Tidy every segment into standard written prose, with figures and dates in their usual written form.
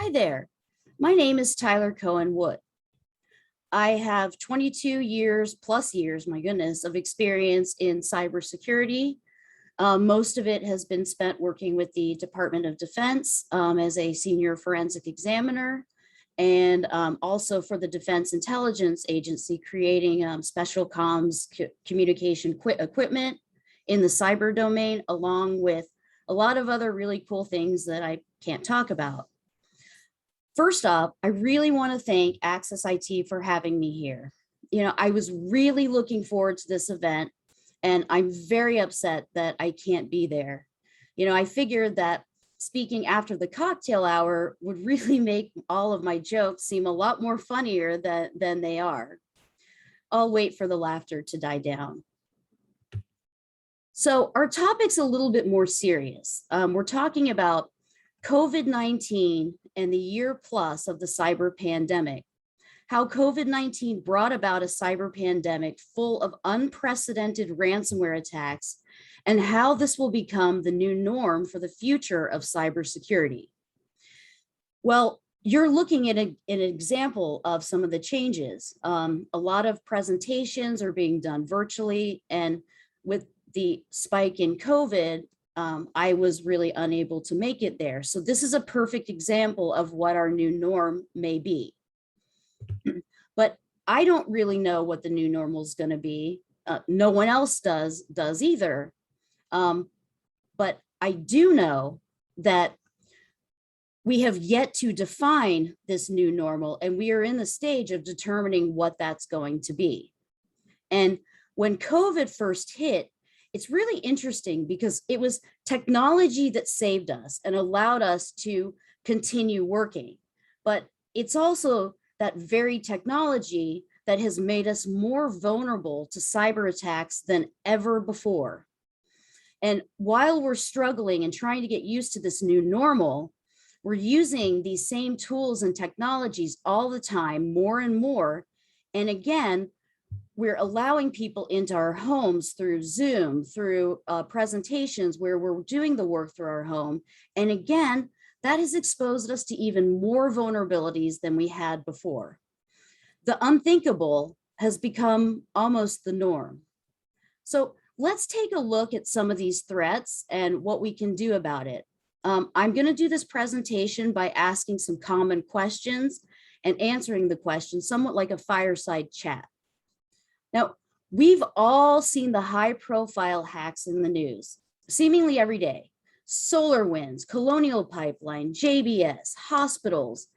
Hi there. My name is Tyler Cohen Wood. I have 22 years plus years, my goodness, of experience in cybersecurity. Most of it has been spent working with the Department of Defense as a senior forensic examiner, and also for the Defense Intelligence Agency, creating special comms communication equipment in the cyber domain, along with a lot of other really cool things that I can't talk about. First off, I really want to thank Access IT for having me here. I was really looking forward to this event, and I'm very upset that I can't be there. I figured that speaking after the cocktail hour would really make all of my jokes seem a lot more funnier than they are. I'll wait for the laughter to die down. So our topic's a little bit more serious. We're talking about COVID-19 and the year plus of the cyber pandemic, how COVID-19 brought about a cyber pandemic full of unprecedented ransomware attacks, and how this will become the new norm for the future of cybersecurity. Well, you're looking at an example of some of the changes. A lot of presentations are being done virtually, and with the spike in COVID, I was really unable to make it there. So this is a perfect example of what our new norm may be. But I don't really know what the new normal is going to be. No one else does either. But I do know that we have yet to define this new normal, and we are in the stage of determining what that's going to be. And when COVID first hit, it's really interesting because it was technology that saved us and allowed us to continue working. But it's also that very technology that has made us more vulnerable to cyber attacks than ever before. And while we're struggling and trying to get used to this new normal, we're using these same tools and technologies all the time, more and more. And again, we're allowing people into our homes through Zoom, through presentations where we're doing the work through our home. And again, that has exposed us to even more vulnerabilities than we had before. The unthinkable has become almost the norm. So let's take a look at some of these threats and what we can do about it. I'm going to do this presentation by asking some common questions and answering the questions somewhat like a fireside chat. Now, we've all seen the high-profile hacks in the news, seemingly every day. SolarWinds, Colonial Pipeline, JBS, hospitals,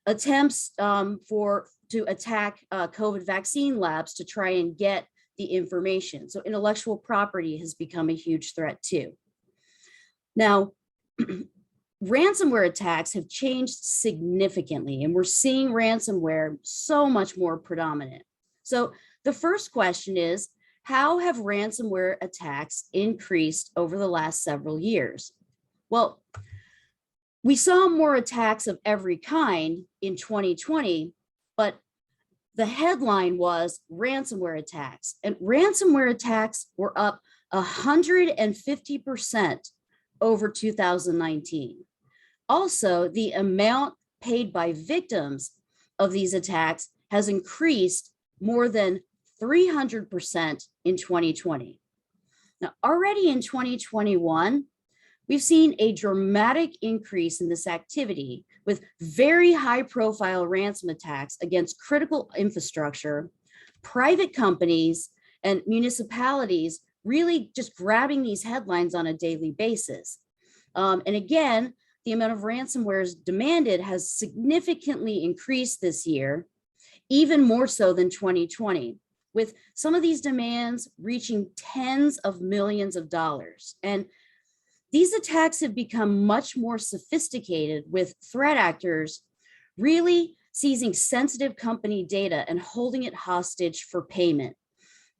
attempts to attack COVID vaccine labs to try and get the information. So intellectual property has become a huge threat too. Now, ransomware attacks have changed significantly, and we're seeing ransomware so much more predominant. So the first question is, how have ransomware attacks increased over the last several years? Well, we saw more attacks of every kind in 2020, but the headline was ransomware attacks, and ransomware attacks were up 150% over 2019. Also, the amount paid by victims of these attacks has increased more than 300% in 2020. Now, already in 2021, we've seen a dramatic increase in this activity with very high-profile ransom attacks against critical infrastructure, private companies, and municipalities really just grabbing these headlines on a daily basis. And again, the amount of ransomware demanded has significantly increased this year, even more so than 2020, with some of these demands reaching tens of millions of dollars. And these attacks have become much more sophisticated, with threat actors really seizing sensitive company data and holding it hostage for payment.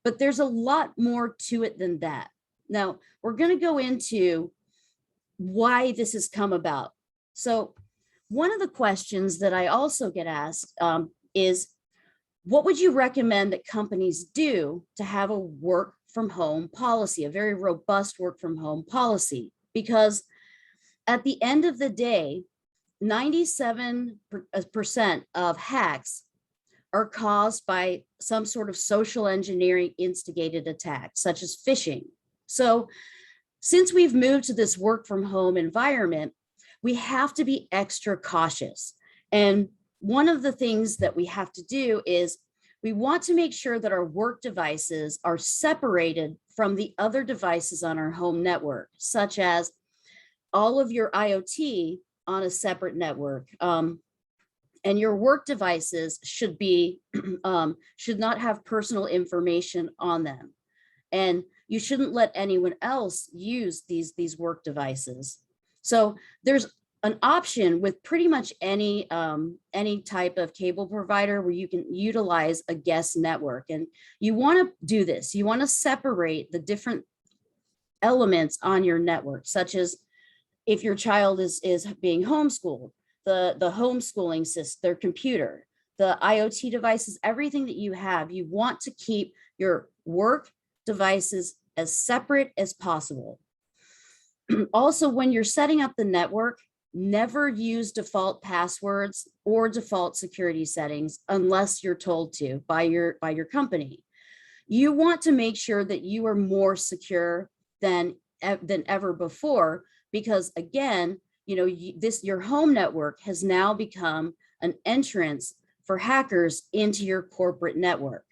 But there's a lot more to it than that. Now, we're going to go into why this has come about. So one of the questions that I also get asked is, what would you recommend that companies do to have a work from home policy, a very robust work from home policy? Because at the end of the day, 97% of hacks are caused by some sort of social engineering instigated attack, such as phishing. So since we've moved to this work from home environment, we have to be extra cautious. And one of the things that we have to do is we want to make sure that our work devices are separated from the other devices on our home network, such as all of your IoT on a separate network. And your work devices should be should not have personal information on them. And you shouldn't let anyone else use these work devices. So there's an option with pretty much any type of cable provider where you can utilize a guest network. And you want to do this. You want to separate the different elements on your network, such as if your child is being homeschooled, the homeschooling system, their computer, the IoT devices, everything that you have, you want to keep your work devices as separate as possible. Also, when you're setting up the network, never use default passwords or default security settings unless you're told to by your company. You want to make sure that you are more secure than ever before, because again, your home network has now become an entrance for hackers into your corporate network.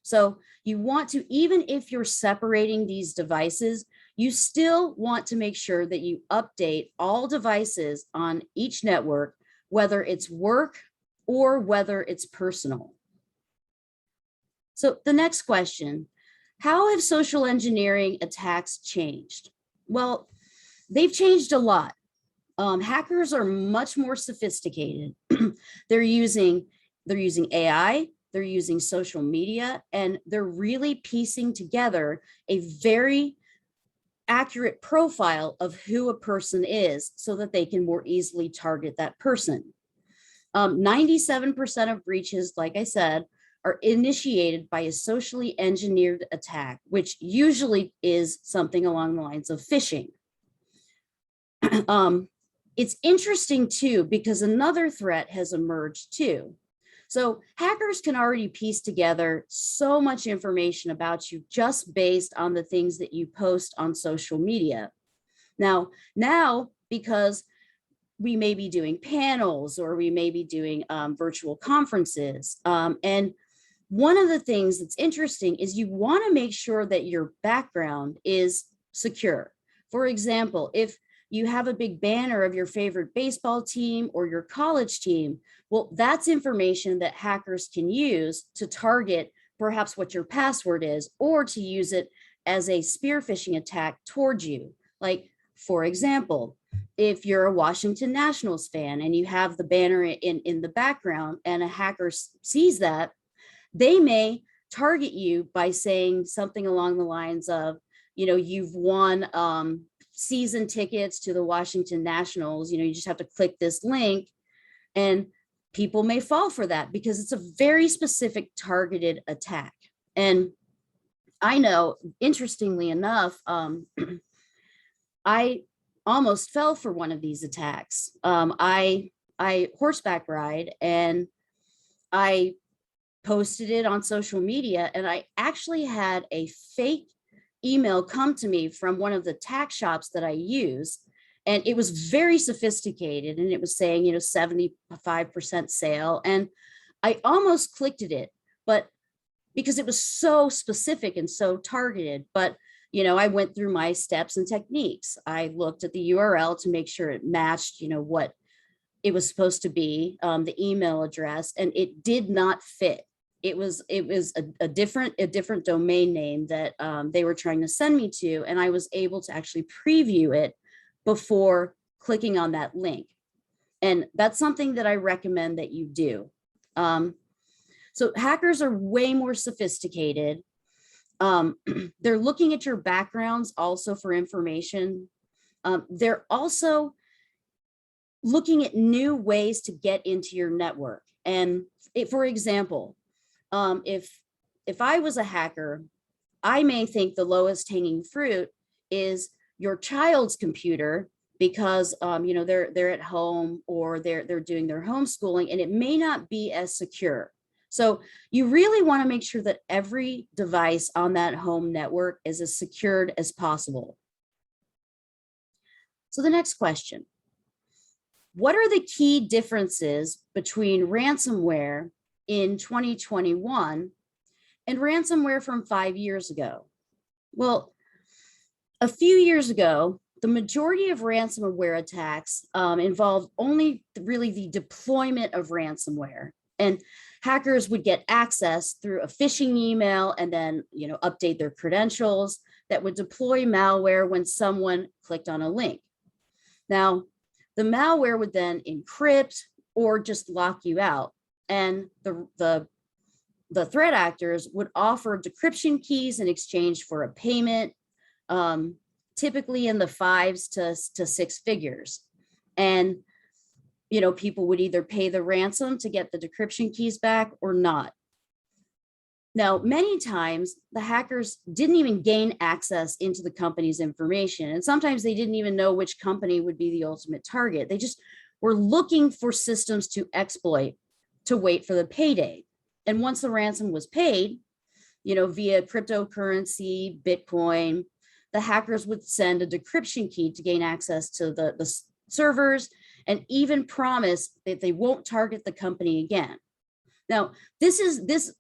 So you want to, even if you're separating these devices, you still want to make sure that you update all devices on each network, whether it's work or whether it's personal. So the next question, how have social engineering attacks changed? Well, they've changed a lot. Hackers are much more sophisticated. They're using AI, they're using social media, and they're really piecing together a very accurate profile of who a person is so that they can more easily target that person. 97% of breaches, like I said, are initiated by a socially engineered attack, which usually is something along the lines of phishing. It's interesting too, because another threat has emerged too. So hackers can already piece together so much information about you just based on the things that you post on social media. Now, because we may be doing panels or we may be doing virtual conferences. And one of the things that's interesting is you want to make sure that your background is secure. For example, if you have a big banner of your favorite baseball team or your college team, well, that's information that hackers can use to target perhaps what your password is, or to use it as a spear phishing attack towards you. Like, for example, if you're a Washington Nationals fan and you have the banner in the background and a hacker sees that, they may target you by saying something along the lines of, you've won season tickets to the Washington Nationals, you just have to click this link, and people may fall for that because it's a very specific targeted attack. And I know, interestingly enough, I almost fell for one of these attacks. I horseback ride, and I posted it on social media, and I actually had a fake email come to me from one of the tack shops that I use. And it was very sophisticated, and it was saying, 75% sale. And I almost clicked it, but because it was so specific and so targeted, but I went through my steps and techniques. I looked at the URL to make sure it matched, what it was supposed to be, the email address, and it did not fit. It was a different domain name that they were trying to send me to, and I was able to actually preview it before clicking on that link. And that's something that I recommend that you do. So hackers are way more sophisticated. They're looking at your backgrounds also for information. They're also looking at new ways to get into your network. And for example, if I was a hacker, I may think the lowest hanging fruit is your child's computer because they're at home, or they're doing their homeschooling, and it may not be as secure. So you really want to make sure that every device on that home network is as secured as possible. So the next question: what are the key differences between ransomware in 2021 and ransomware from 5 years ago? Well, a few years ago, the majority of ransomware attacks involved only really the deployment of ransomware, and hackers would get access through a phishing email and then update their credentials that would deploy malware when someone clicked on a link. Now, the malware would then encrypt or just lock you out, and the threat actors would offer decryption keys in exchange for a payment, typically in the 5s to 6 figures. And people would either pay the ransom to get the decryption keys back or not. Now, many times the hackers didn't even gain access into the company's information, and sometimes they didn't even know which company would be the ultimate target. They just were looking for systems to exploit to wait for the payday. And once the ransom was paid, via cryptocurrency, Bitcoin, the hackers would send a decryption key to gain access to the servers, and even promise that they won't target the company again. Now, this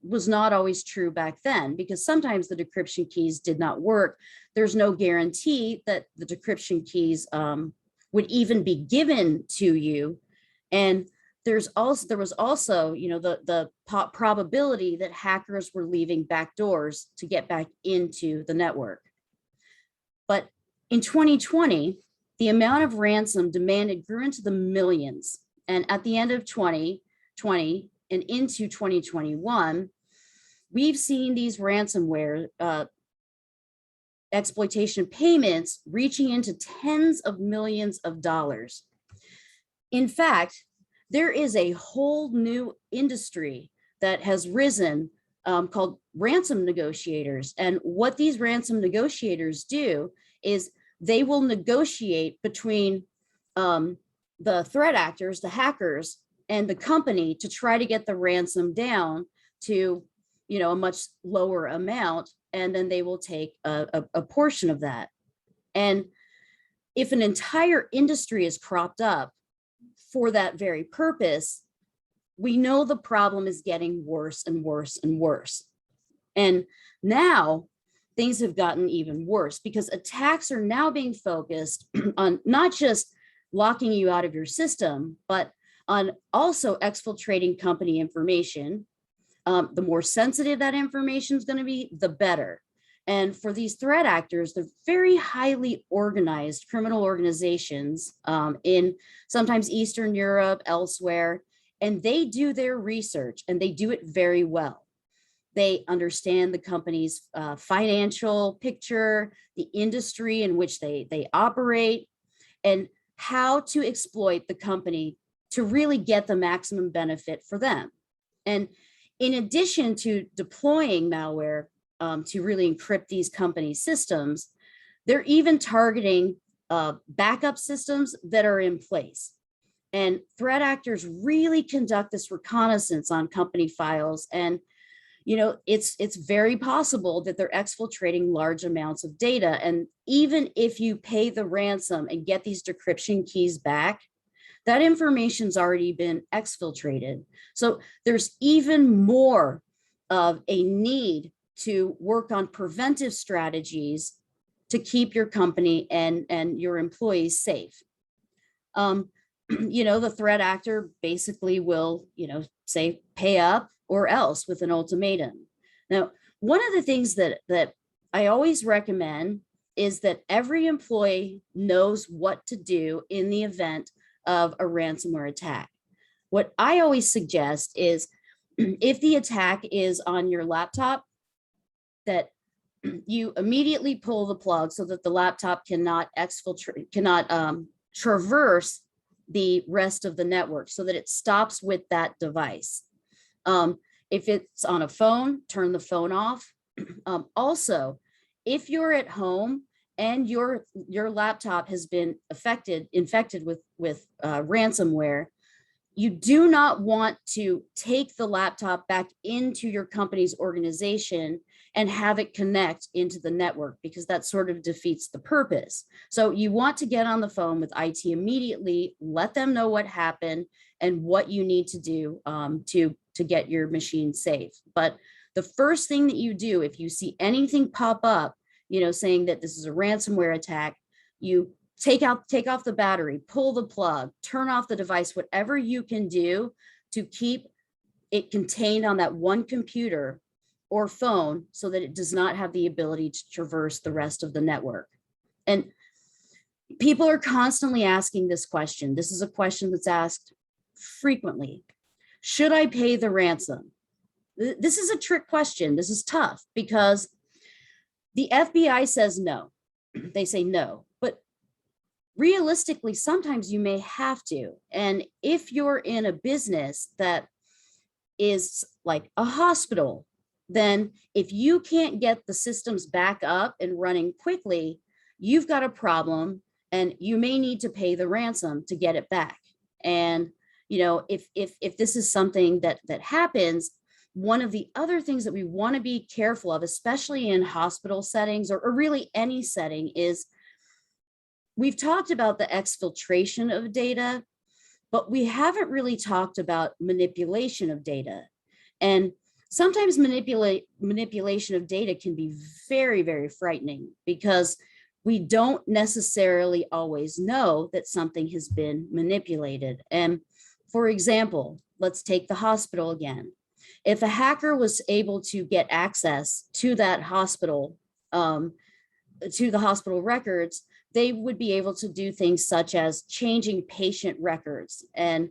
was not always true back then, because sometimes the decryption keys did not work. There's no guarantee that the decryption keys would even be given to you. And there was also the probability that hackers were leaving backdoors to get back into the network. But in 2020, the amount of ransom demanded grew into the millions. And at the end of 2020 and into 2021, we've seen these ransomware exploitation payments reaching into tens of millions of dollars. In fact, there is a whole new industry that has risen called ransom negotiators. And what these ransom negotiators do is they will negotiate between the threat actors, the hackers, and the company to try to get the ransom down to a much lower amount, and then they will take a portion of that. And if an entire industry is propped up for that very purpose, we know the problem is getting worse and worse and worse. And now things have gotten even worse, because attacks are now being focused on not just locking you out of your system, but on also exfiltrating company information. The more sensitive that information is going to be, the better. And for these threat actors, they're very highly organized criminal organizations in sometimes Eastern Europe, elsewhere, and they do their research, and they do it very well. They understand the company's financial picture, the industry in which they operate, and how to exploit the company to really get the maximum benefit for them. And in addition to deploying malware to really encrypt these company systems, they're even targeting backup systems that are in place. And threat actors really conduct this reconnaissance on company files. And it's very possible that they're exfiltrating large amounts of data. And even if you pay the ransom and get these decryption keys back, that information's already been exfiltrated. So there's even more of a need to work on preventive strategies to keep your company and your employees safe. The threat actor basically will, say, pay up or else, with an ultimatum. Now, one of the things that I always recommend is that every employee knows what to do in the event of a ransomware attack. What I always suggest is, if the attack is on your laptop, that you immediately pull the plug so that the laptop cannot traverse the rest of the network, so that it stops with that device. If it's on a phone, turn the phone off. Also, if you're at home and your laptop has been infected with ransomware, you do not want to take the laptop back into your company's organization and have it connect into the network, because that sort of defeats the purpose. So you want to get on the phone with IT immediately, let them know what happened and what you need to do to get your machine safe. But the first thing that you do, if you see anything pop up, saying that this is a ransomware attack, you take off the battery, pull the plug, turn off the device, whatever you can do to keep it contained on that one computer or phone so that it does not have the ability to traverse the rest of the network. And people are constantly asking this question. This is a question that's asked frequently. Should I pay the ransom? This is a trick question. This is tough because the FBI says no. They say no, but realistically, sometimes you may have to. And if you're in a business that is like a hospital, then if you can't get the systems back up and running quickly, you've got a problem and you may need to pay the ransom to get it back. And if this is something that happens, one of the other things that we want to be careful of, especially in hospital settings or really any setting, is we've talked about the exfiltration of data, but we haven't really talked about manipulation of data. And sometimes manipulation of data can be very, very frightening because we don't necessarily always know that something has been manipulated. And for example, let's take the hospital again. If a hacker was able to get access to that hospital, to the hospital records, they would be able to do things such as changing patient records and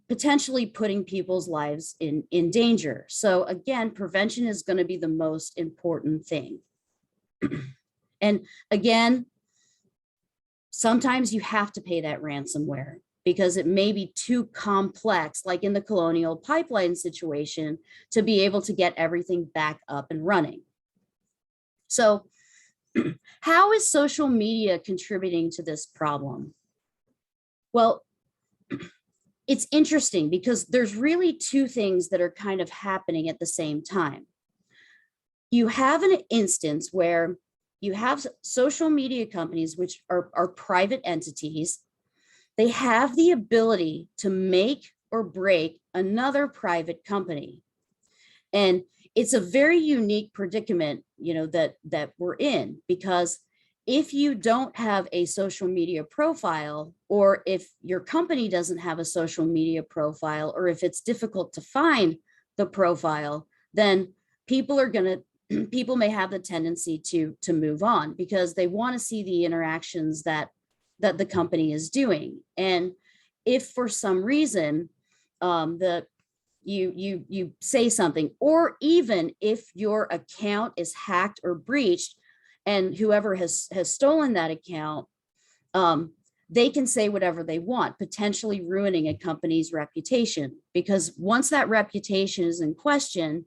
potentially putting people's lives in danger. So again, prevention is going to be the most important thing. And again, sometimes you have to pay that ransomware because it may be too complex, like in the Colonial Pipeline situation, to be able to get everything back up and running. So how is social media contributing to this problem? Well, it's interesting because there's really two things that are kind of happening at the same time. You have an instance where you have social media companies, which are private entities. They have the ability to make or break another private company. And it's a very unique predicament, that we're in, because if you don't have a social media profile, or if your company doesn't have a social media profile, or if it's difficult to find the profile, then people may have the tendency to move on because they want to see the interactions that the company is doing. And if for some reason you say something, or even if your account is hacked or breached and whoever has stolen that account, they can say whatever they want, potentially ruining a company's reputation. Because once that reputation is in question,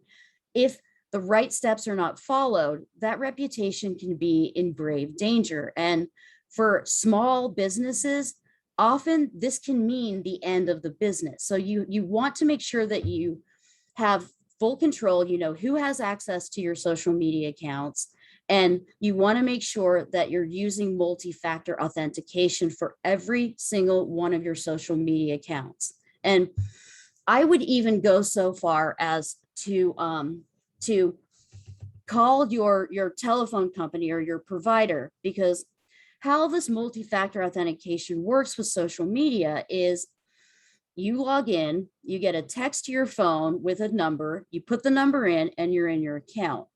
if the right steps are not followed, that reputation can be in grave danger. And for small businesses, often this can mean the end of the business. So you want to make sure that you have full control, who has access to your social media accounts, and you want to make sure that you're using multi-factor authentication for every single one of your social media accounts. And I would even go so far as to call your telephone company or your provider, because how this multi-factor authentication works with social media is you log in, you get a text to your phone with a number, you put the number in, and you're in your account.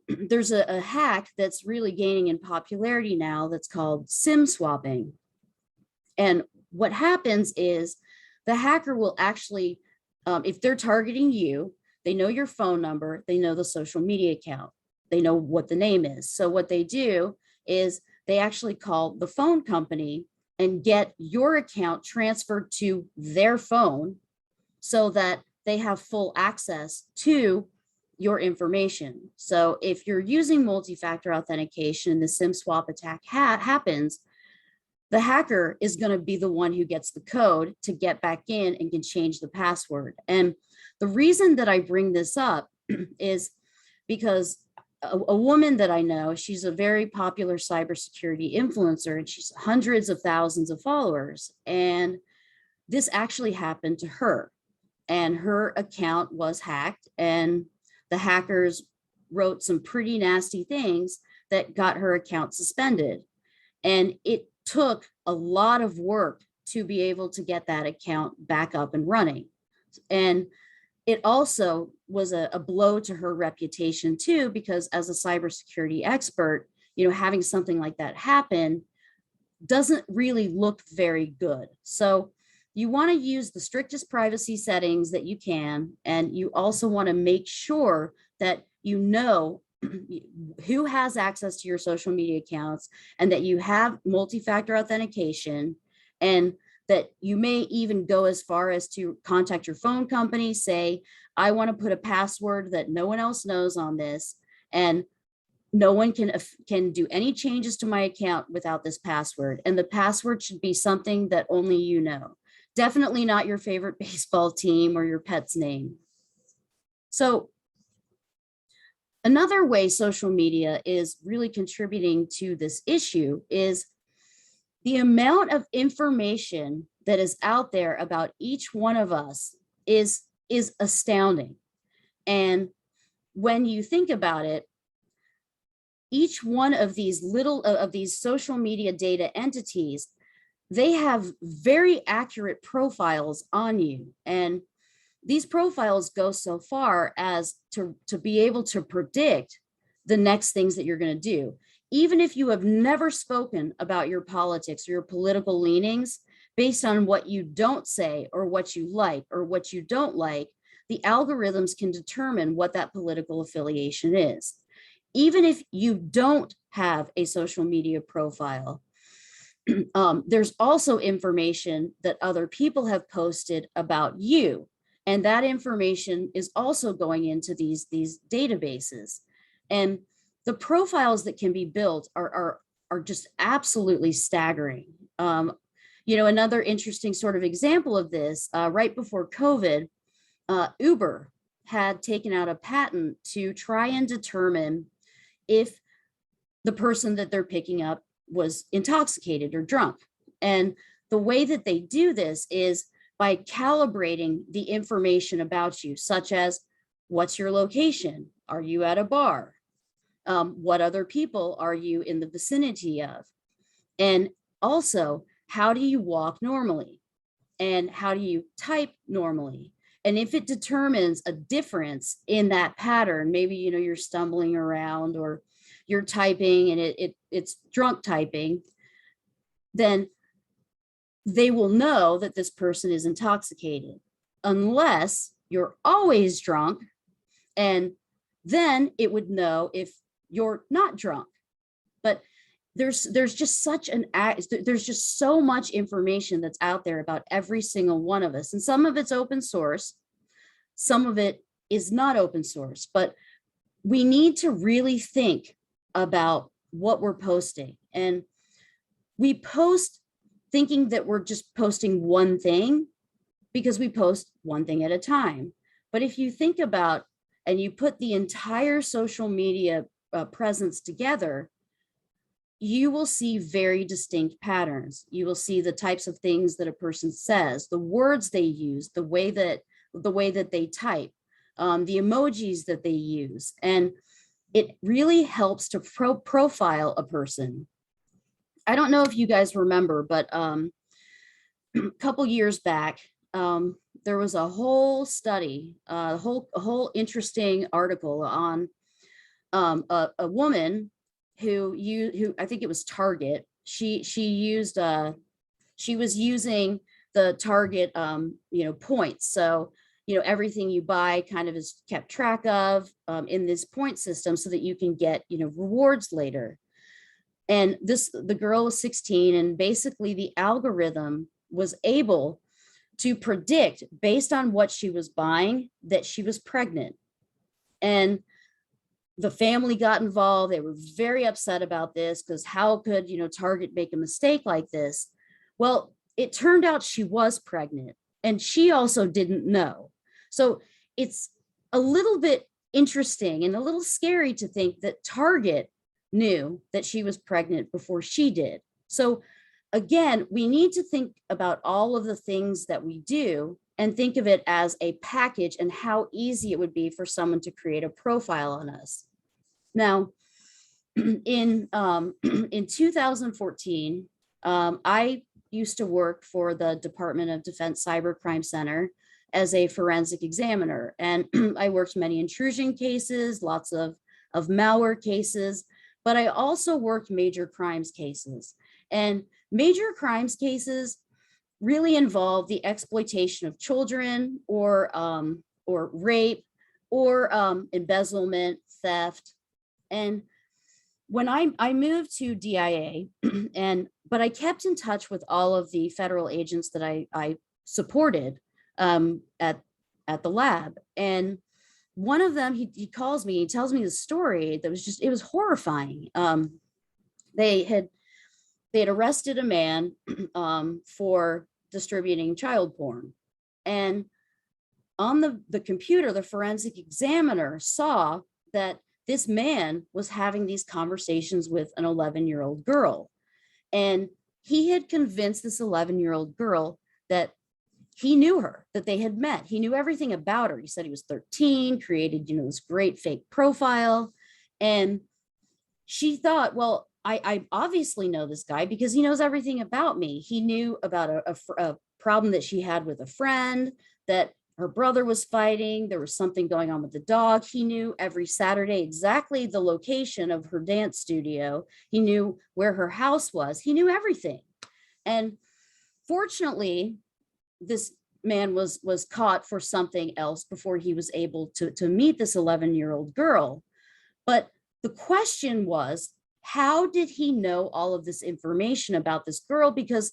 There's a hack that's really gaining in popularity now that's called SIM swapping. And what happens is the hacker will actually, if they're targeting you, they know your phone number, they know the social media account, they know what the name is. So what they do is they actually call the phone company and get your account transferred to their phone so that they have full access to your information. So if you're using multi-factor authentication and the SIM swap attack happens, the hacker is going to be the one who gets the code to get back in and can change the password. And the reason that I bring this up is because a woman that I know, she's a very popular cybersecurity influencer, and she's hundreds of thousands of followers. And this actually happened to her, and her account was hacked, and the hackers wrote some pretty nasty things that got her account suspended. And it took a lot of work to be able to get that account back up and running. And it also was a blow to her reputation too, because as a cybersecurity expert, having something like that happen doesn't really look very good. So you want to use the strictest privacy settings that you can, and you also want to make sure that you know who has access to your social media accounts, and that you have multi-factor authentication, and that you may even go as far as to contact your phone company, say, I want to put a password that no one else knows on this, and no one can do any changes to my account without this password. And the password should be something that only you know. Definitely not your favorite baseball team or your pet's name. So another way social media is really contributing to this issue is the amount of information that is out there about each one of us is astounding. And when you think about it, each one of these social media data entities, they have very accurate profiles on you. And these profiles go so far as to be able to predict the next things that you're going to do. Even if you have never spoken about your politics or your political leanings, based on what you don't say or what you like or what you don't like, the algorithms can determine what that political affiliation is. Even if you don't have a social media profile, there's also information that other people have posted about you. And that information is also going into these databases. And the profiles that can be built are just absolutely staggering. Another interesting sort of example of this, right before COVID, Uber had taken out a patent to try and determine if the person that they're picking up was intoxicated or drunk. And the way that they do this is by calibrating the information about you, such as what's your location? Are you at a bar? What other people are you in the vicinity of? And also, how do you walk normally? And how do you type normally? And if it determines a difference in that pattern, maybe you're stumbling around or you're typing and it's drunk typing, then they will know that this person is intoxicated, unless you're always drunk, and then it would know if you're not drunk. But there's just so much information that's out there about every single one of us, and some of it's open source, some of it is not open source, but we need to really think about what we're posting. And we post thinking that we're just posting one thing because we post one thing at a time. But if you think about and you put the entire social media presence together, you will see very distinct patterns. You will see the types of things that a person says, the words they use, the way that they type, the emojis that they use. And it really helps to profile a person. I don't know if you guys remember, but a couple years back, there was a whole study, a whole interesting article on a woman who I think it was Target. She was using the Target points. So everything you buy kind of is kept track of in this point system so that you can get rewards later. And the girl was 16, and basically the algorithm was able to predict, based on what she was buying, that she was pregnant. And the family got involved. They were very upset about this because how could, Target make a mistake like this? Well, it turned out she was pregnant and she also didn't know. So it's a little bit interesting and a little scary to think that Target knew that she was pregnant before she did. So again, we need to think about all of the things that we do and think of it as a package and how easy it would be for someone to create a profile on us. Now, in 2014, I used to work for the Department of Defense Cybercrime Center as a forensic examiner, and I worked many intrusion cases, lots of malware cases, but I also worked major crimes cases. And major crimes cases really involve the exploitation of children or rape or embezzlement, theft. And when I moved to DIA, but I kept in touch with all of the federal agents that I supported at the lab. And one of them, he calls me, he tells me the story that was it was horrifying. They had arrested a man for distributing child porn. And on the computer, the forensic examiner saw that this man was having these conversations with an 11-year-old girl. And he had convinced this 11-year-old girl that he knew her, that they had met. He knew everything about her. He said he was 13, created, this great fake profile. And she thought, well, I obviously know this guy because he knows everything about me. He knew about a problem that she had with a friend, that her brother was fighting. There was something going on with the dog. He knew every Saturday exactly the location of her dance studio. He knew where her house was. He knew everything. And fortunately, this man was caught for something else before he was able to meet this 11-year-old girl. But the question was, how did he know all of this information about this girl? Because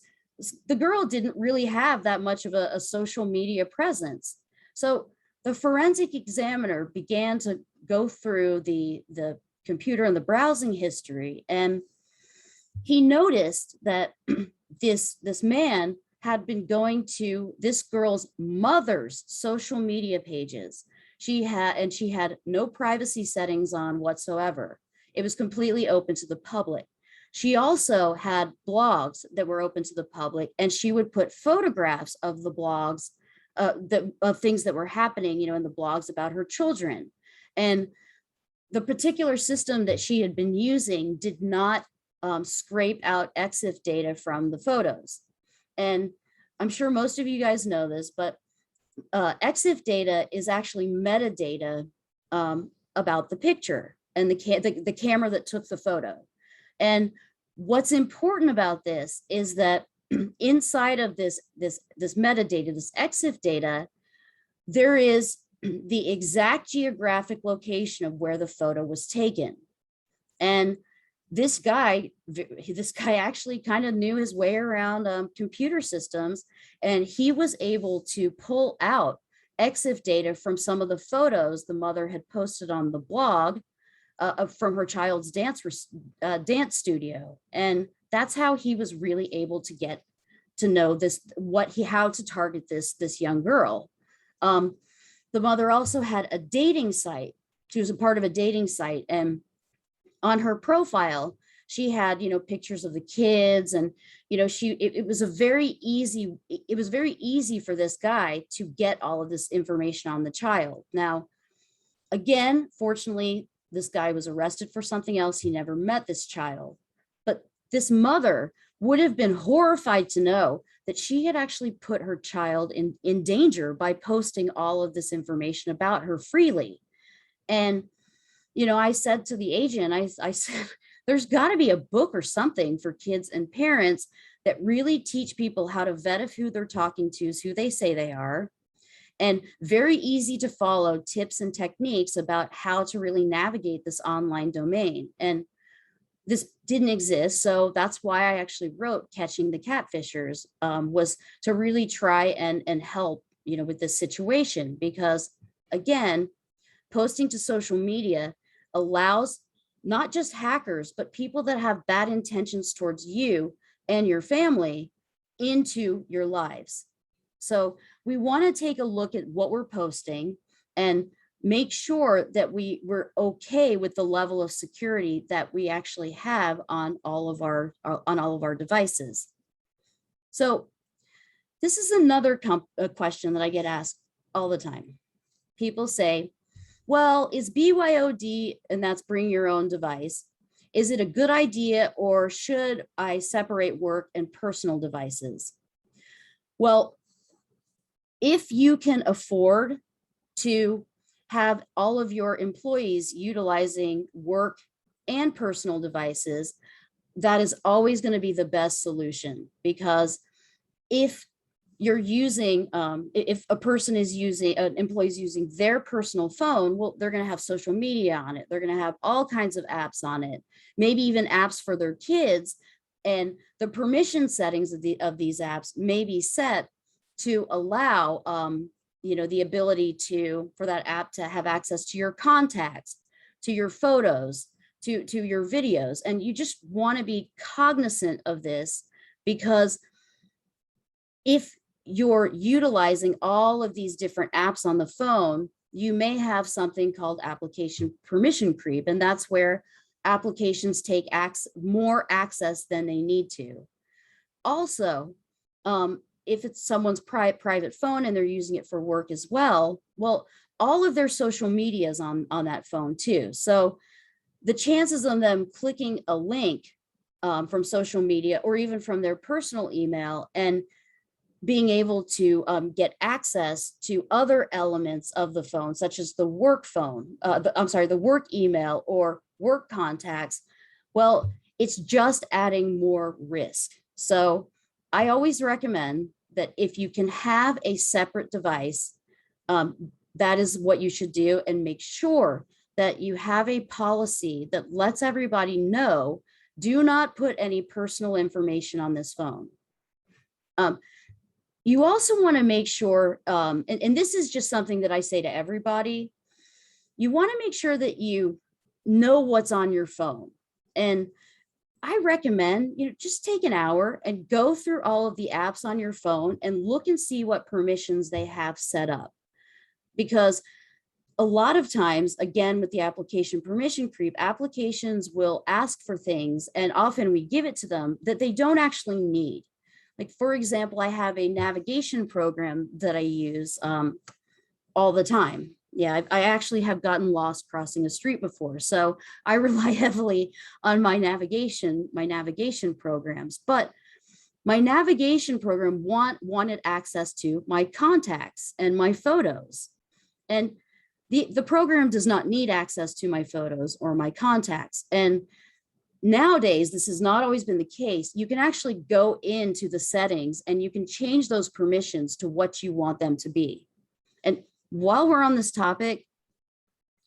the girl didn't really have that much of a social media presence. So the forensic examiner began to go through the computer and the browsing history, and he noticed that this man had been going to this girl's mother's social media pages. She had no privacy settings on whatsoever. It was completely open to the public. She also had blogs that were open to the public, and she would put photographs of the blogs, of things that were happening, in the blogs about her children. And the particular system that she had been using did not scrape out EXIF data from the photos. And I'm sure most of you guys know this, but EXIF data is actually metadata about the picture and the camera that took the photo. And what's important about this is that inside of this metadata, this EXIF data, there is the exact geographic location of where the photo was taken. And this guy actually kind of knew his way around computer systems, and he was able to pull out EXIF data from some of the photos the mother had posted on the blog from her child's dance studio. And that's how he was really able to get to know how to target this young girl. The mother also had a dating site. She was a part of a dating site, and on her profile, she had, pictures of the kids, and, it was very easy for this guy to get all of this information on the child. Now, again, fortunately, this guy was arrested for something else. He never met this child, but this mother would have been horrified to know that she had actually put her child in danger by posting all of this information about her freely. And I said to the agent, I said, there's got to be a book or something for kids and parents that really teach people how to vet if who they're talking to is who they say they are, and very easy to follow tips and techniques about how to really navigate this online domain. And this didn't exist. So that's why I actually wrote Catching the Catfishers, was to really try and help, with this situation, because again, posting to social media allows not just hackers, but people that have bad intentions towards you and your family into your lives. So we want to take a look at what we're posting and make sure that we're okay with the level of security that we actually have on all of our devices. So this is another question that I get asked all the time. People say, well, is BYOD, and that's bring your own device, is it a good idea, or should I separate work and personal devices? Well, if you can afford to have all of your employees utilizing work and personal devices, that is always going to be the best solution, because if you're using, if a person is using, an employee is using their personal phone, well, they're going to have social media on it. They're going to have all kinds of apps on it, maybe even apps for their kids. And the permission settings of these apps may be set to allow, the ability for that app to have access to your contacts, to your photos, to your videos. And you just want to be cognizant of this, because if you're utilizing all of these different apps on the phone, you may have something called application permission creep. And that's where applications take more access than they need to. Also, if it's someone's private phone and they're using it for work as well, all of their social media is on that phone too. So the chances of them clicking a link from social media or even from their personal email and being able to get access to other elements of the phone, such as the work phone, the work email or work contacts, well, it's just adding more risk. So I always recommend that if you can have a separate device, that is what you should do, and make sure that you have a policy that lets everybody know, do not put any personal information on this phone. You also want to make sure, and this is just something that I say to everybody, you want to make sure that you know what's on your phone. And I recommend, just take an hour and go through all of the apps on your phone and look and see what permissions they have set up. Because a lot of times, again, with the application permission creep, applications will ask for things, and often we give it to them that they don't actually need. Like, for example, I have a navigation program that I use all the time. Yeah, I actually have gotten lost crossing a street before. So I rely heavily on my navigation programs. But my navigation program wanted access to my contacts and my photos. And the program does not need access to my photos or my contacts. And nowadays, this has not always been the case. You can actually go into the settings and you can change those permissions to what you want them to be. And while we're on this topic,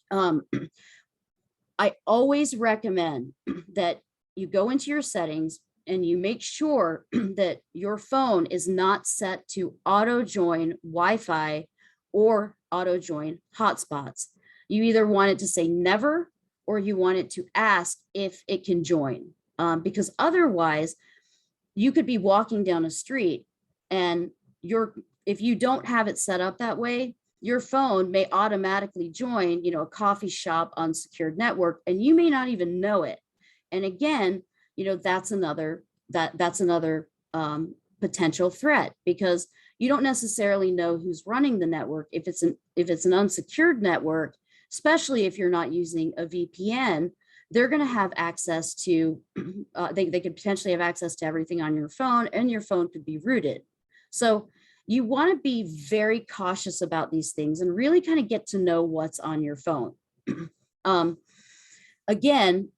I always recommend that you go into your settings and you make sure that your phone is not set to auto join Wi-Fi or auto join hotspots. You either want it to say never, or you want it to ask if it can join, because otherwise you could be walking down a street and if you don't have it set up that way, your phone may automatically join, a coffee shop unsecured network, and you may not even know it. And again, that's another potential threat, because you don't necessarily know who's running the network. If it's an unsecured network, especially if you're not using a VPN, they're going to have access to, they could potentially have access to everything on your phone, and your phone could be rooted. So you want to be very cautious about these things and really kind of get to know what's on your phone. Again,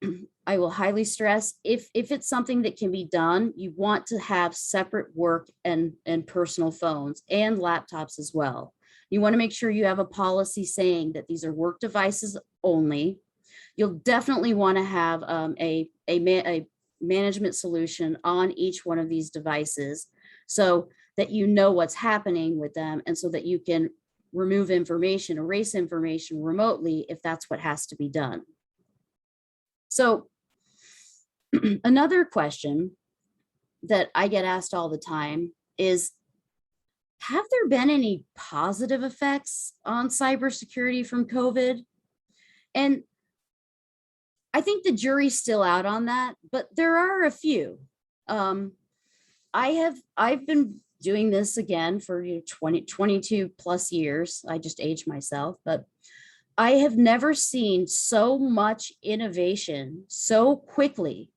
I will highly stress, if it's something that can be done, you want to have separate work and personal phones and laptops as well. You want to make sure you have a policy saying that these are work devices only. You'll definitely want to have a management solution on each one of these devices, so that you know what's happening with them, and so that you can remove information, erase information remotely if that's what has to be done. So another question that I get asked all the time is, have there been any positive effects on cybersecurity from COVID? And I think the jury's still out on that, but there are a few. I've been doing this again for 22 plus years. I just aged myself, but I have never seen so much innovation so quickly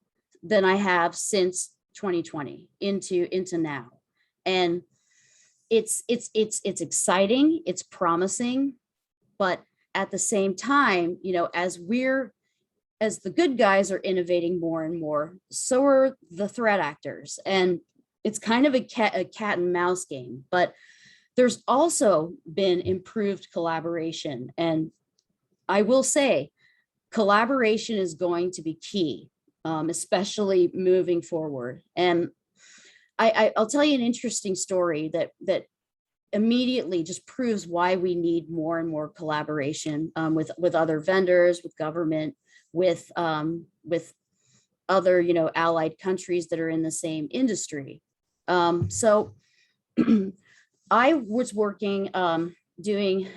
than I have since 2020 into now. And it's exciting, it's promising, but at the same time, as the good guys are innovating more and more, so are the threat actors. And it's kind of a cat and mouse game, but there's also been improved collaboration. And I will say, collaboration is going to be key, especially moving forward. And I'll tell you an interesting story that immediately just proves why we need more and more collaboration with other vendors, with government, with other allied countries that are in the same industry. So I was working doing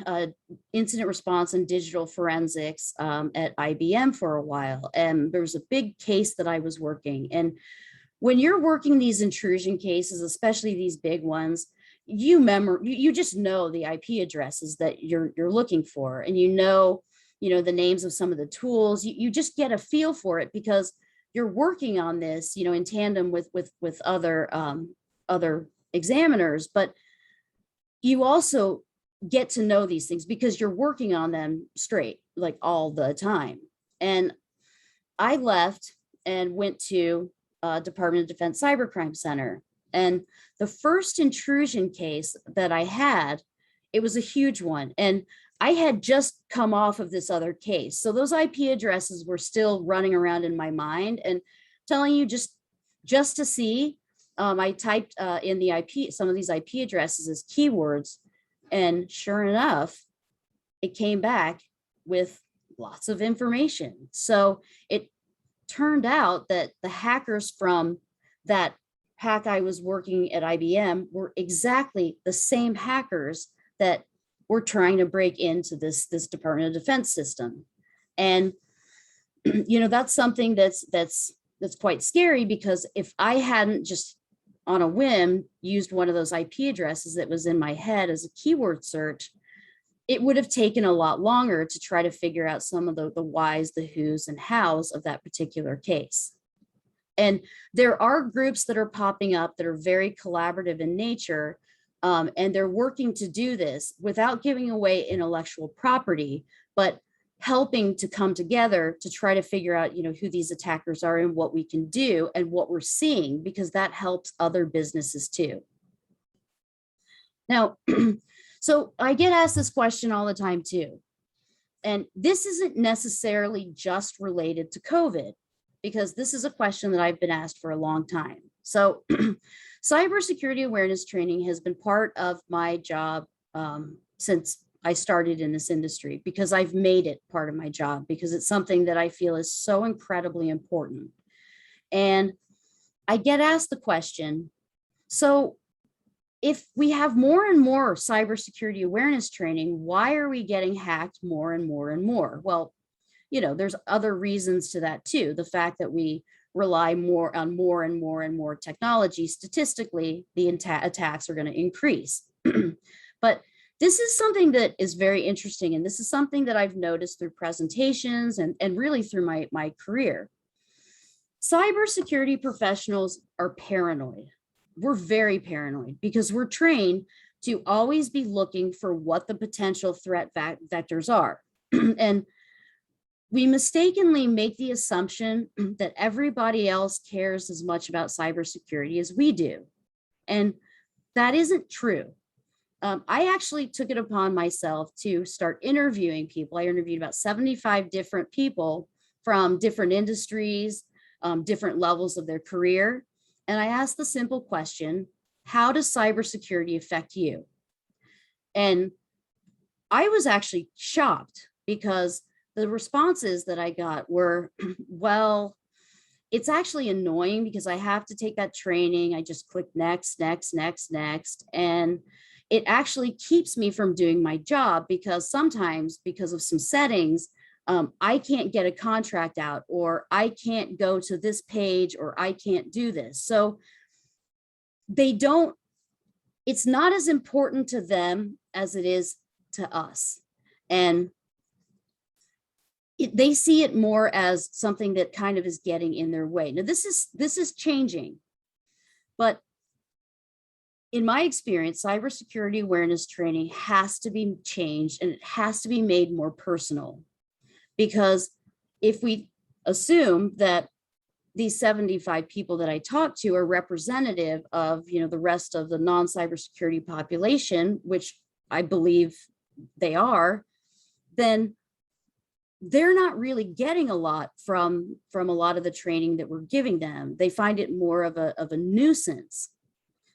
incident response and digital forensics at IBM for a while, and there was a big case that I was working. And when you're working these intrusion cases, especially these big ones, you just know the IP addresses that you're looking for, and the names of some of the tools. You just get a feel for it because you're working on this, in tandem with other examiners, but you also get to know these things because you're working on them straight, like all the time. And I left and went to Department of Defense Cybercrime Center. And the first intrusion case that I had, it was a huge one. And I had just come off of this other case. So those IP addresses were still running around in my mind, and telling you just to see, I typed in the some of these IP addresses as keywords, and sure enough, it came back with lots of information. So it turned out that the hackers from that hack I was working at IBM were exactly the same hackers that were trying to break into this Department of Defense system. And that's something that's quite scary, because if I hadn't just on a whim used one of those IP addresses that was in my head as a keyword search, it would have taken a lot longer to try to figure out some of the whys, the whos, and hows of that particular case. And there are groups that are popping up that are very collaborative in nature, and they're working to do this without giving away intellectual property, but helping to come together to try to figure out, who these attackers are and what we can do and what we're seeing, because that helps other businesses too. Now, so I get asked this question all the time too. And this isn't necessarily just related to COVID, because this is a question that I've been asked for a long time. So cybersecurity awareness training has been part of my job since I started in this industry, because I've made it part of my job, because it's something that I feel is so incredibly important. And I get asked the question, so if we have more and more cybersecurity awareness training, why are we getting hacked more and more and more? Well, there's other reasons to that too. The fact that we rely more on more and more and more technology, statistically, the attacks are going to increase. But this is something that is very interesting. And this is something that I've noticed through presentations and really through my career. Cybersecurity professionals are paranoid. We're very paranoid because we're trained to always be looking for what the potential threat vectors are. And we mistakenly make the assumption that everybody else cares as much about cybersecurity as we do. And that isn't true. I actually took it upon myself to start interviewing people. I interviewed about 75 different people from different industries, different levels of their career. And I asked the simple question, how does cybersecurity affect you? And I was actually shocked because the responses that I got were, well, it's actually annoying because I have to take that training. I just click next, next, next, next. And it actually keeps me from doing my job because sometimes because of some settings, I can't get a contract out, or I can't go to this page, or I can't do this. So they don't, it's not as important to them as it is to us. And they see it more as something that kind of is getting in their way. Now, this is changing, but in my experience, cybersecurity awareness training has to be changed, and it has to be made more personal. Because if we assume that these 75 people that I talked to are representative of, the rest of the non-cybersecurity population, which I believe they are, then they're not really getting a lot from a lot of the training that we're giving them. They find it more of a nuisance.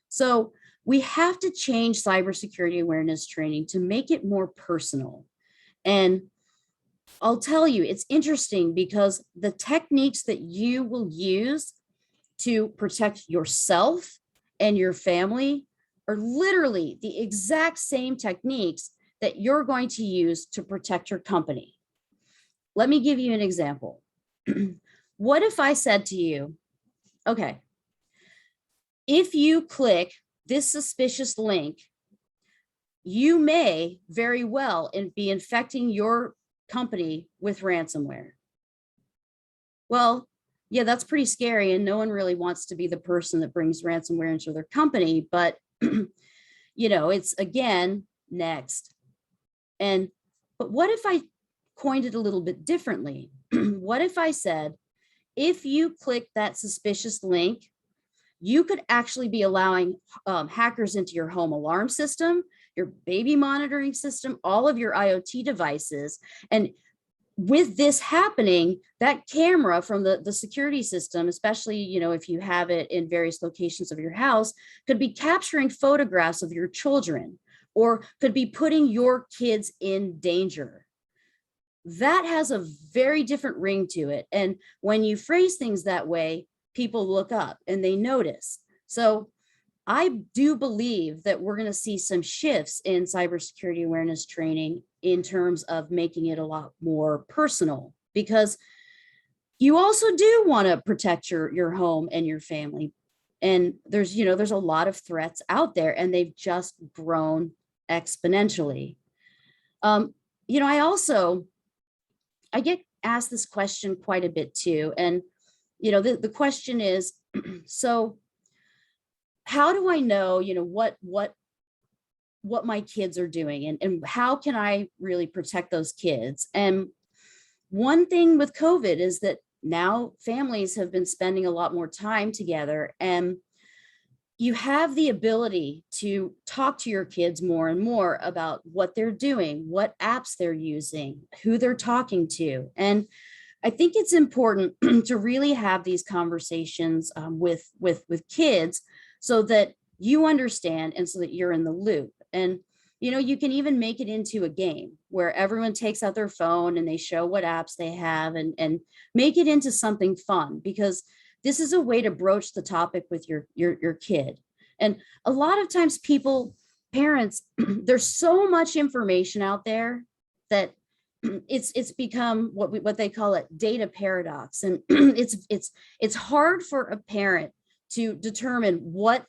So we have to change cybersecurity awareness training to make it more personal. And I'll tell you, it's interesting because the techniques that you will use to protect yourself and your family are literally the exact same techniques that you're going to use to protect your company. Let me give you an example. What if I said to you, okay, if you click this suspicious link, you may very well be infecting your company with ransomware. Well, yeah, that's pretty scary, and no one really wants to be the person that brings ransomware into their company, but it's again, next. But what if I coined it a little bit differently? What if I said, if you click that suspicious link, you could actually be allowing hackers into your home alarm system, your baby monitoring system, all of your IoT devices. And with this happening, that camera from the security system, especially, if you have it in various locations of your house, could be capturing photographs of your children, or could be putting your kids in danger. That has a very different ring to it. And when you phrase things that way, people look up and they notice. So I do believe that we're going to see some shifts in cybersecurity awareness training in terms of making it a lot more personal, because you also do want to protect your home and your family. And there's a lot of threats out there, and they've just grown exponentially. I get asked this question quite a bit too. And, the question is, so how do I know, what my kids are doing, and how can I really protect those kids? And one thing with COVID is that now families have been spending a lot more time together, and you have the ability to talk to your kids more and more about what they're doing, what apps they're using, who they're talking to. And I think it's important to really have these conversations with kids, so that you understand and so that you're in the loop. And you can even make it into a game where everyone takes out their phone and they show what apps they have, and make it into something fun, because this is a way to broach the topic with your kid. And a lot of times parents, there's so much information out there that it's become what they call it data paradox. And it's hard for a parent to determine what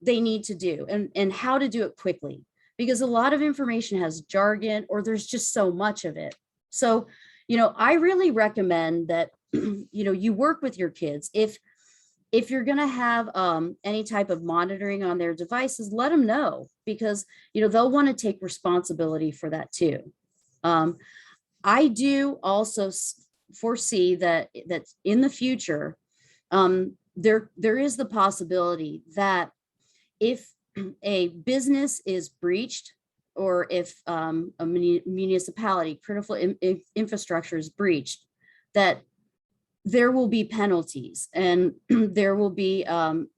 they need to do and how to do it quickly, because a lot of information has jargon, or there's just so much of it. So, I really recommend that, you work with your kids. If you're going to have any type of monitoring on their devices, let them know, because, they'll want to take responsibility for that too. I do also foresee that in the future, there is the possibility that if a business is breached, or if a municipality, critical infrastructure is breached, that there will be penalties, and there will be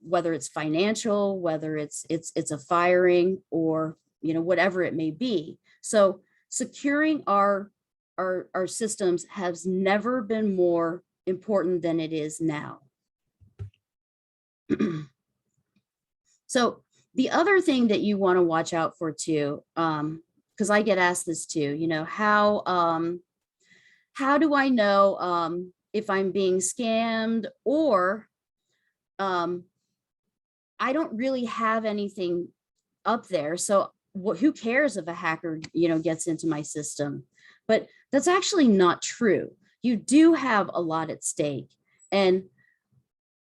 whether it's financial, whether it's a firing, or whatever it may be. So securing our systems has never been more important than it is now. So the other thing that you want to watch out for too, because I get asked this too, how do I know if I'm being scammed, or I don't really have anything up there. So who cares if a hacker, gets into my system? But that's actually not true. You do have a lot at stake. And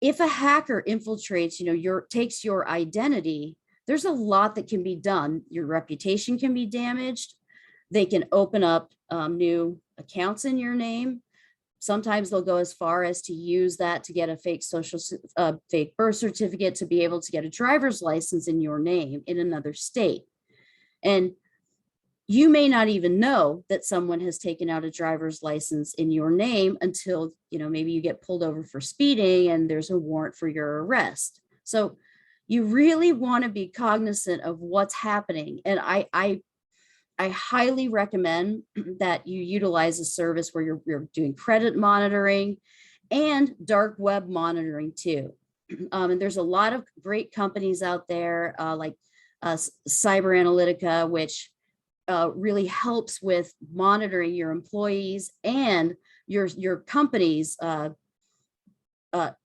if a hacker infiltrates, takes your identity, there's a lot that can be done. Your reputation can be damaged. They can open up new accounts in your name. Sometimes they'll go as far as to use that to get a fake birth certificate, to be able to get a driver's license in your name in another state. And you may not even know that someone has taken out a driver's license in your name until, maybe you get pulled over for speeding and there's a warrant for your arrest. So you really want to be cognizant of what's happening. And I highly recommend that you utilize a service where you're doing credit monitoring and dark web monitoring too. And there's a lot of great companies out there like Cyber Analytica, which really helps with monitoring your employees and your company's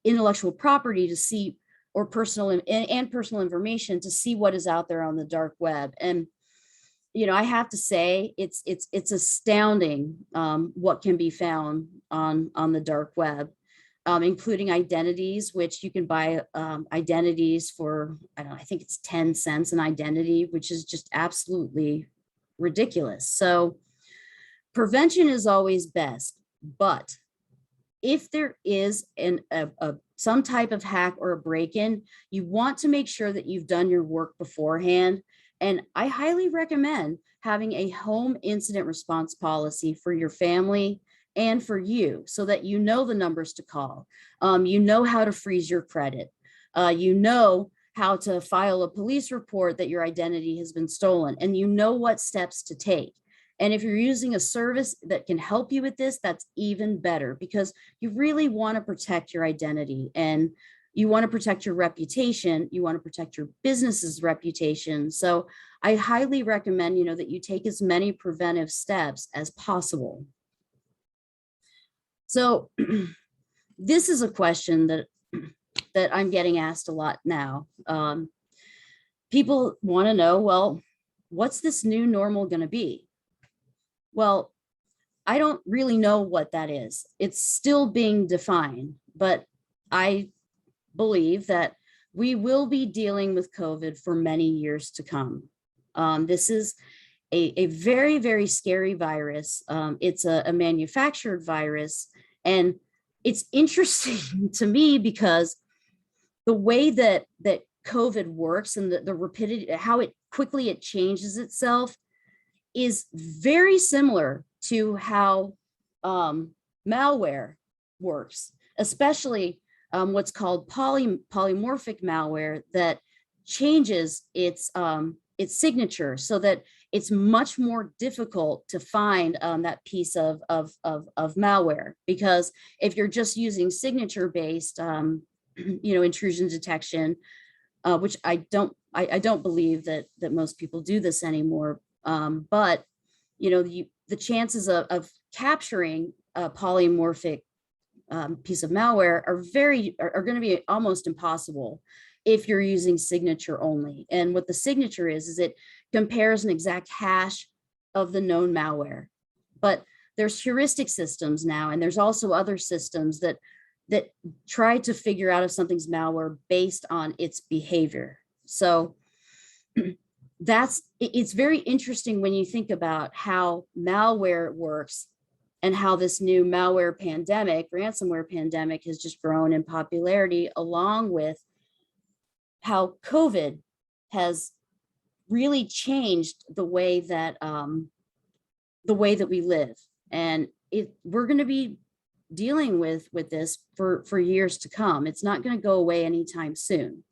intellectual property to see, or personal information to see what is out there on the dark web. And I have to say it's astounding what can be found on the dark web, including identities, which you can buy identities for, I think it's 10 cents an identity, which is just absolutely ridiculous. So prevention is always best, but if there is some type of hack or a break-in, you want to make sure that you've done your work beforehand. And I highly recommend having a home incident response policy for your family and for you, so that you know the numbers to call. You know how to freeze your credit. You know how to file a police report that your identity has been stolen, and you know what steps to take. And if you're using a service that can help you with this, that's even better, because you really want to protect your identity, and you want to protect your reputation. You want to protect your business's reputation. So I highly recommend, that you take as many preventive steps as possible. So this is a question that I'm getting asked a lot now. People want to know, well, what's this new normal going to be? Well, I don't really know what that is. It's still being defined, but I believe that we will be dealing with COVID for many years to come. This is a very, very scary virus. It's a manufactured virus, and it's interesting to me because the way that COVID works and the rapidity, how quickly it changes itself, is very similar to how malware works, especially what's called polymorphic malware that changes its signature, so that it's much more difficult to find that piece of malware. Because if you're just using signature based intrusion detection, which I don't believe that most people do this anymore, but the chances of capturing a polymorphic piece of malware are going to be almost impossible if you're using signature only. And what the signature is it compares an exact hash of the known malware. But there's heuristic systems now, and there's also other systems that try to figure out if something's malware based on its behavior. So it's very interesting when you think about how malware works, and how this new malware pandemic, ransomware pandemic, has just grown in popularity, along with how COVID has really changed the way that we live. And we're going to be dealing with this for years to come. It's not going to go away anytime soon.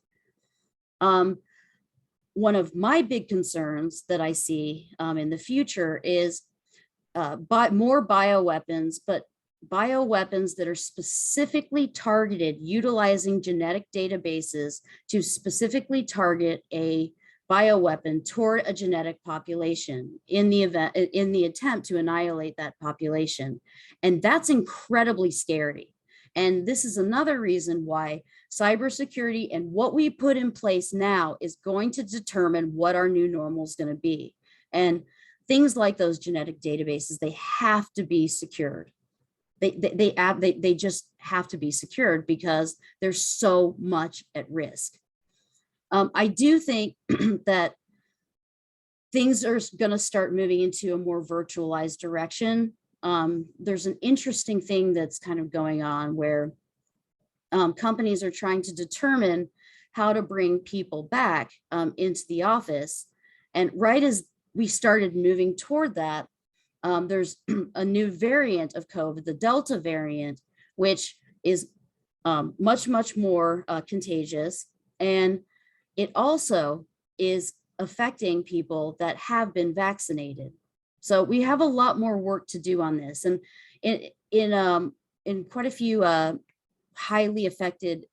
one of my big concerns that I see in the future is more bioweapons, but bioweapons that are specifically targeted, utilizing genetic databases to specifically target a bioweapon toward a genetic population in the attempt to annihilate that population. And that's incredibly scary. And this is another reason why cybersecurity and what we put in place now is going to determine what our new normal is going to be. And things like those genetic databases, they have to be secured. They just have to be secured because there's so much at risk. I do think that things are going to start moving into a more virtualized direction. There's an interesting thing that's kind of going on where companies are trying to determine how to bring people back into the office. And right as we started moving toward that, there's a new variant of COVID, the Delta variant, which is much, much more contagious. And it also is affecting people that have been vaccinated. So we have a lot more work to do on this. And in quite a few highly affected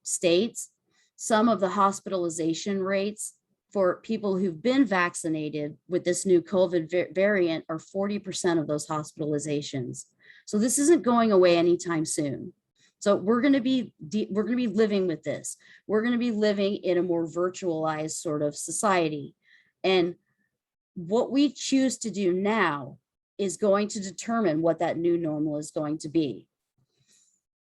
states, some of the hospitalization rates for people who've been vaccinated with this new COVID variant are 40% of those hospitalizations. So this isn't going away anytime soon. So we're going to be living with this. We're going to be living in a more virtualized sort of society. And what we choose to do now is going to determine what that new normal is going to be.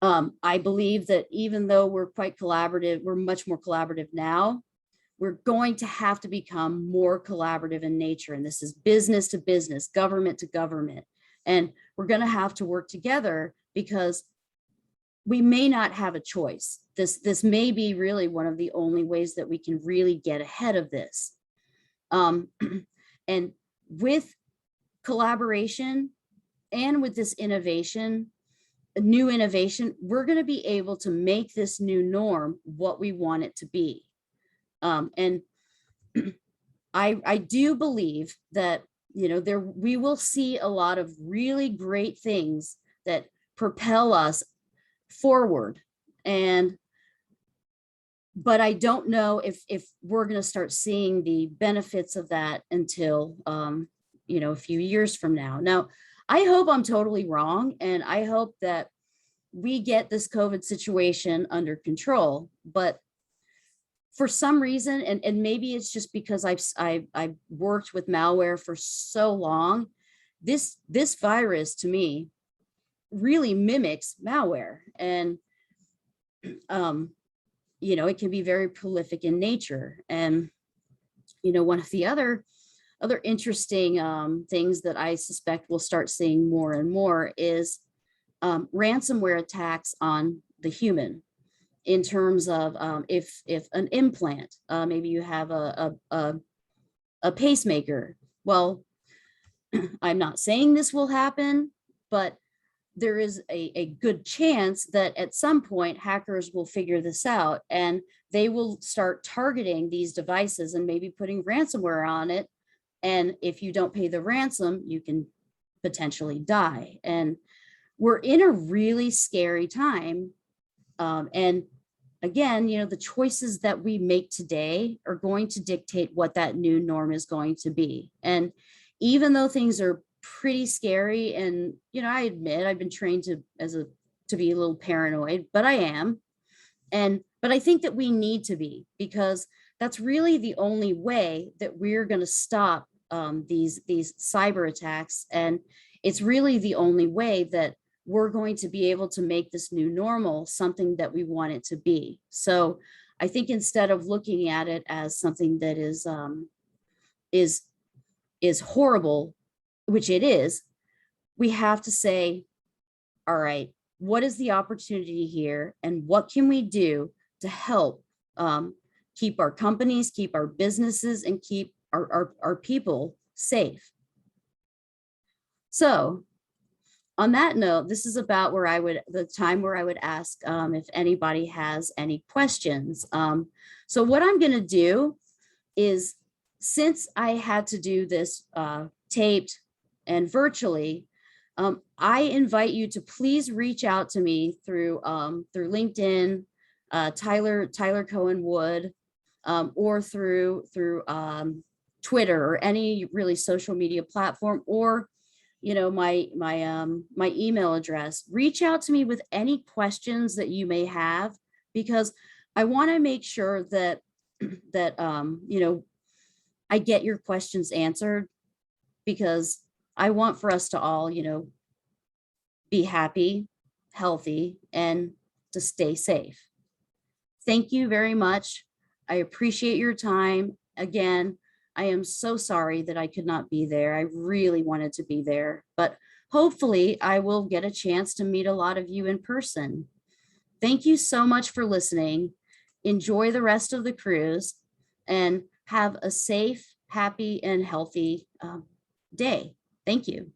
I believe that even though we're quite collaborative, we're much more collaborative now, we're going to have to become more collaborative in nature. And this is business to business, government to government. And we're going to have to work together because we may not have a choice. This may be really one of the only ways that we can really get ahead of this. And with collaboration and with this innovation, new innovation, we're going to be able to make this new norm what we want it to be. And I do believe that, you know, we will see a lot of really great things that propel us forward. But I don't know if we're going to start seeing the benefits of that until, you know, a few years from now. Now, I hope I'm totally wrong. And I hope that we get this COVID situation under control, but for some reason, and maybe it's just because I've worked with malware for so long, this virus to me really mimics malware. And, you know, it can be very prolific in nature. And, you know, one of the other interesting things that I suspect we'll start seeing more and more is ransomware attacks on the human, in terms of if an implant, maybe you have a pacemaker. Well, I'm not saying this will happen, but there is a good chance that at some point hackers will figure this out and they will start targeting these devices and maybe putting ransomware on it. And if you don't pay the ransom, you can potentially die. And we're in a really scary time. And again, you know, the choices that we make today are going to dictate what that new norm is going to be. And even though things are pretty scary, and, you know, I admit I've been trained to be a little paranoid, but I am. But I think that we need to be, because that's really the only way that we're going to stop these cyber attacks. And it's really the only way that we're going to be able to make this new normal something that we want it to be. So I think instead of looking at it as something that is horrible, which it is, we have to say, all right, what is the opportunity here, and what can we do to help keep our companies, keep our businesses, and keep our people safe? So on that note, this is about where the time where I would ask if anybody has any questions. So what I'm going to do is since I had to do this taped and virtually, I invite you to please reach out to me through LinkedIn, Tyler Cohen Wood, or through Twitter or any really social media platform, or my email address. Reach out to me with any questions that you may have, because I want to make sure that I get your questions answered, because I want for us to all be happy, healthy, and to stay safe. Thank you very much. I appreciate your time. Again, I am so sorry that I could not be there. I really wanted to be there, but hopefully I will get a chance to meet a lot of you in person. Thank you so much for listening. Enjoy the rest of the cruise and have a safe, happy, and healthy day. Thank you.